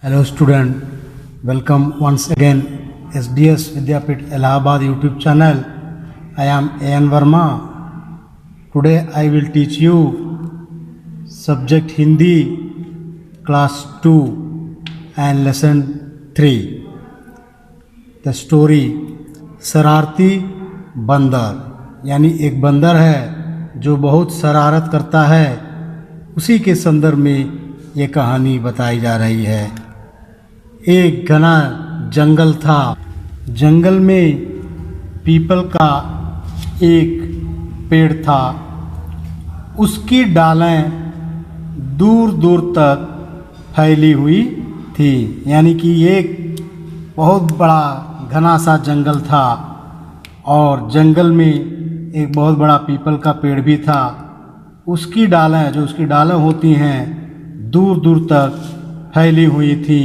Hello student, welcome once again SDS Vidyapit Allahabad YouTube channel. I am A.N. Verma. Today I will teach you subject Hindi class 2 and lesson 3. The story शरारती बंदर, यानी एक बंदर है जो बहुत शरारत करता है, उसी के संदर्भ में ये कहानी बताई जा रही है। एक घना जंगल था। जंगल में पीपल का एक पेड़ था। उसकी डालें दूर दूर तक फैली हुई थी, यानी कि एक बहुत बड़ा घना सा जंगल था और जंगल में एक बहुत बड़ा पीपल का पेड़ भी था। उसकी डालें होती हैं दूर दूर तक फैली हुई थी।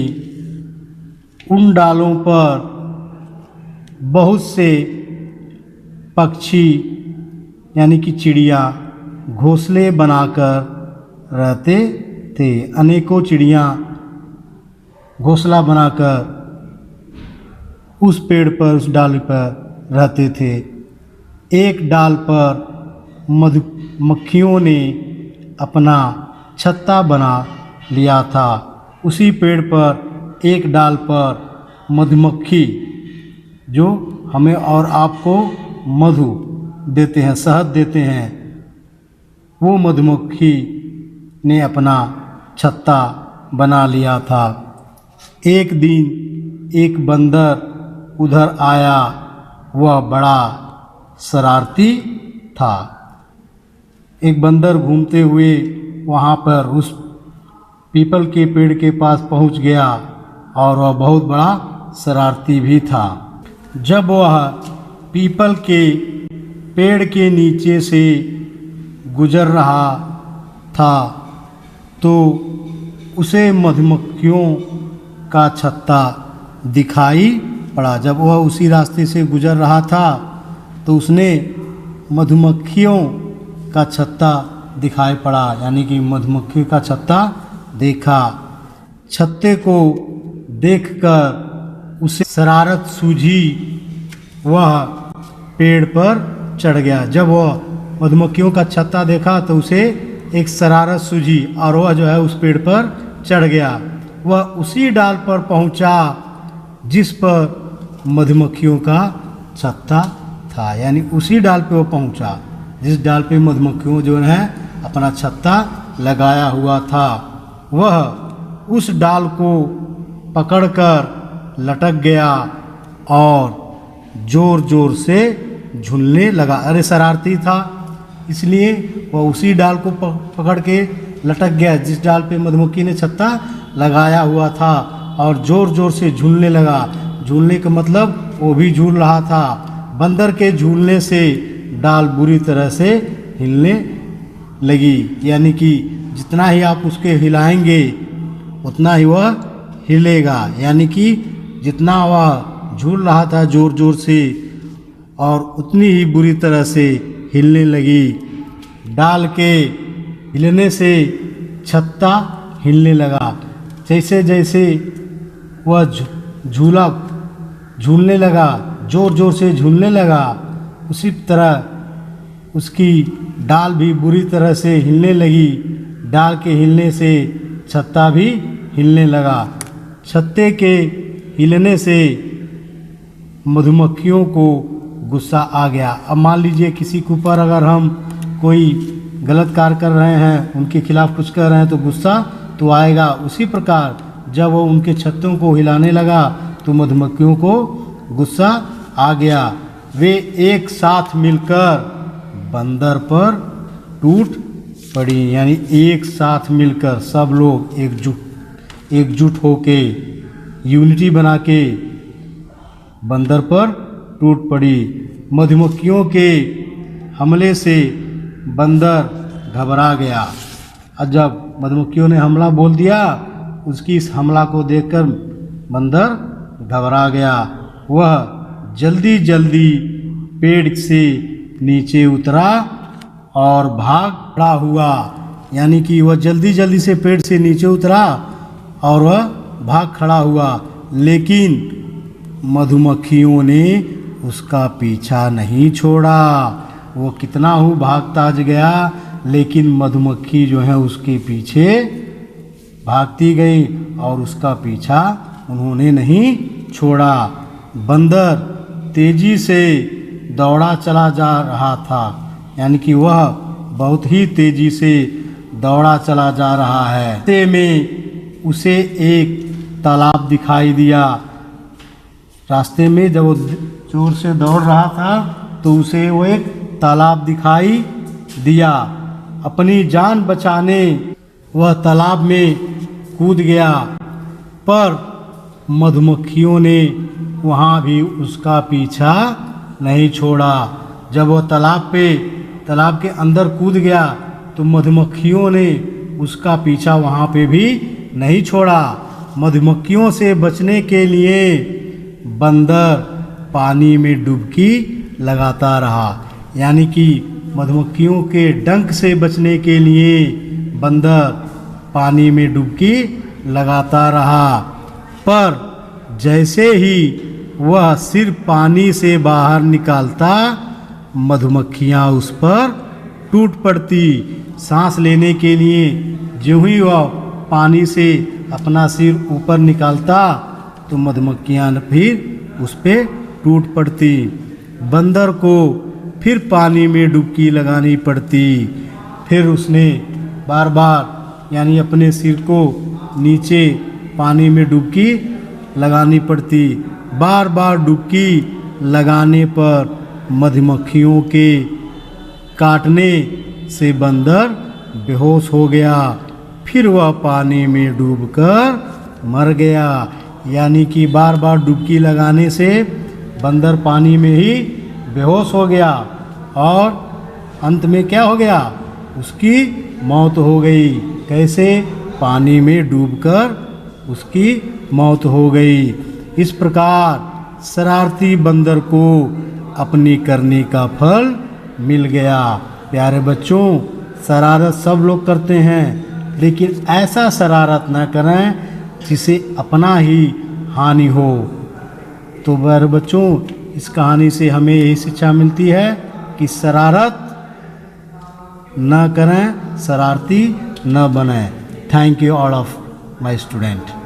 उन डालों पर बहुत से पक्षी यानी कि चिड़िया घोंसले बनाकर रहते थे। अनेकों चिड़िया घोंसला बनाकर उस पेड़ पर, उस डाल पर रहते थे। एक डाल पर मधुमक्खियों ने अपना छत्ता बना लिया था। उसी पेड़ पर एक डाल पर मधुमक्खी, जो हमें और आपको मधु देते हैं, शहद देते हैं, वो मधुमक्खी ने अपना छत्ता बना लिया था। एक दिन एक बंदर उधर आया। वह बड़ा शरारती था। एक बंदर घूमते हुए वहाँ पर उस पीपल के पेड़ के पास पहुँच गया और वह बहुत बड़ा शरारती भी था। जब वह पीपल के पेड़ के नीचे से गुजर रहा था तो उसे मधुमक्खियों का छत्ता दिखाई पड़ा। जब वह उसी रास्ते से गुजर रहा था तो उसने मधुमक्खियों का छत्ता दिखाई पड़ा, यानी कि मधुमक्खी का छत्ता देखा। छत्ते को देखकर उसे शरारत सूझी। वह पेड़ पर चढ़ गया। जब वह मधुमक्खियों का छत्ता देखा तो उसे एक शरारत सूझी और वह जो है उस पेड़ पर चढ़ गया। वह उसी डाल पर पहुंचा जिस पर मधुमक्खियों का छत्ता था, यानी उसी डाल पे वो पहुंचा जिस डाल पे मधुमक्खियों जो है अपना छत्ता लगाया हुआ था। वह उस डाल को पकड़कर लटक गया और ज़ोर ज़ोर से झूलने लगा। अरे शरारती था इसलिए वह उसी डाल को पकड़ के लटक गया जिस डाल पे मधुमक्खी ने छत्ता लगाया हुआ था और ज़ोर ज़ोर से झूलने लगा। झूलने का मतलब वो भी झूल रहा था। बंदर के झूलने से डाल बुरी तरह से हिलने लगी, यानी कि जितना ही आप उसके हिलाएंगे उतना ही वह हिलेगा, यानी कि जितना वह झूल रहा था ज़ोर ज़ोर से और उतनी ही बुरी तरह से हिलने लगी। डाल के हिलने से छत्ता हिलने लगा। जैसे जैसे वह झूलने लगा, ज़ोर ज़ोर से झूलने लगा, उसी तरह उसकी डाल भी बुरी तरह से हिलने लगी। डाल के हिलने से छत्ता भी हिलने लगा। छत्ते के हिलने से मधुमक्खियों को गुस्सा आ गया। अब मान लीजिए किसी के ऊपर अगर हम कोई गलत कार्य कर रहे हैं, उनके खिलाफ कुछ कर रहे हैं तो गुस्सा तो आएगा। उसी प्रकार जब वो उनके छत्तों को हिलाने लगा तो मधुमक्खियों को गुस्सा आ गया। वे एक साथ मिलकर बंदर पर टूट पड़ी, यानी एक साथ मिलकर सब लोग एकजुट होके यूनिटी बना के बंदर पर टूट पड़ी। मधुमक्खियों के हमले से बंदर घबरा गया। और जब मधुमक्खियों ने हमला बोल दिया, उसकी इस हमला को देखकर बंदर घबरा गया। वह जल्दी जल्दी पेड़ से नीचे उतरा और भाग खड़ा हुआ, यानी कि वह जल्दी जल्दी से पेड़ से नीचे उतरा और वह भाग खड़ा हुआ, लेकिन मधुमक्खियों ने उसका पीछा नहीं छोड़ा। वो कितना ही भागता गया, लेकिन मधुमक्खी जो है उसके पीछे भागती गई और उसका पीछा उन्होंने नहीं छोड़ा। बंदर तेजी से दौड़ा चला जा रहा था, यानी कि वह बहुत ही तेजी से दौड़ा चला जा रहा है। रास्ते में उसे एक तालाब दिखाई दिया। रास्ते में जब वो जोर से दौड़ रहा था तो उसे वो एक तालाब दिखाई दिया। अपनी जान बचाने वह तालाब में कूद गया, पर मधुमक्खियों ने वहाँ भी उसका पीछा नहीं छोड़ा। जब वह तालाब के अंदर कूद गया तो मधुमक्खियों ने उसका पीछा वहाँ पे भी नहीं छोड़ा। मधुमक्खियों से बचने के लिए बंदर पानी में डुबकी लगाता रहा, यानी कि मधुमक्खियों के डंक से बचने के लिए बंदर पानी में डुबकी लगाता रहा। पर जैसे ही वह सिर पानी से बाहर निकालता, मधुमक्खियाँ उस पर टूट पड़ती। सांस लेने के लिए जो ही वह पानी से अपना सिर ऊपर निकालता तो मधुमक्खियाँ फिर उस पर टूट पड़ती। बंदर को फिर पानी में डुबकी लगानी पड़ती। फिर उसने बार बार यानी अपने सिर को नीचे पानी में डुबकी लगानी पड़ती। बार बार डुबकी लगाने पर मधुमक्खियों के काटने से बंदर बेहोश हो गया। फिर वह पानी में डूबकर मर गया। यानी कि बार बार डुबकी लगाने से बंदर पानी में ही बेहोश हो गया और अंत में क्या हो गया, उसकी मौत हो गई। कैसे? पानी में डूबकर उसकी मौत हो गई। इस प्रकार शरारती बंदर को अपनी करनी का फल मिल गया। प्यारे बच्चों, शरारत सब लोग करते हैं, लेकिन ऐसा शरारत न करें जिसे अपना ही हानि हो। तो प्यारे बच्चों, इस कहानी से हमें यही शिक्षा मिलती है कि शरारत न करें, शरारती न बने। Thank you all of my student.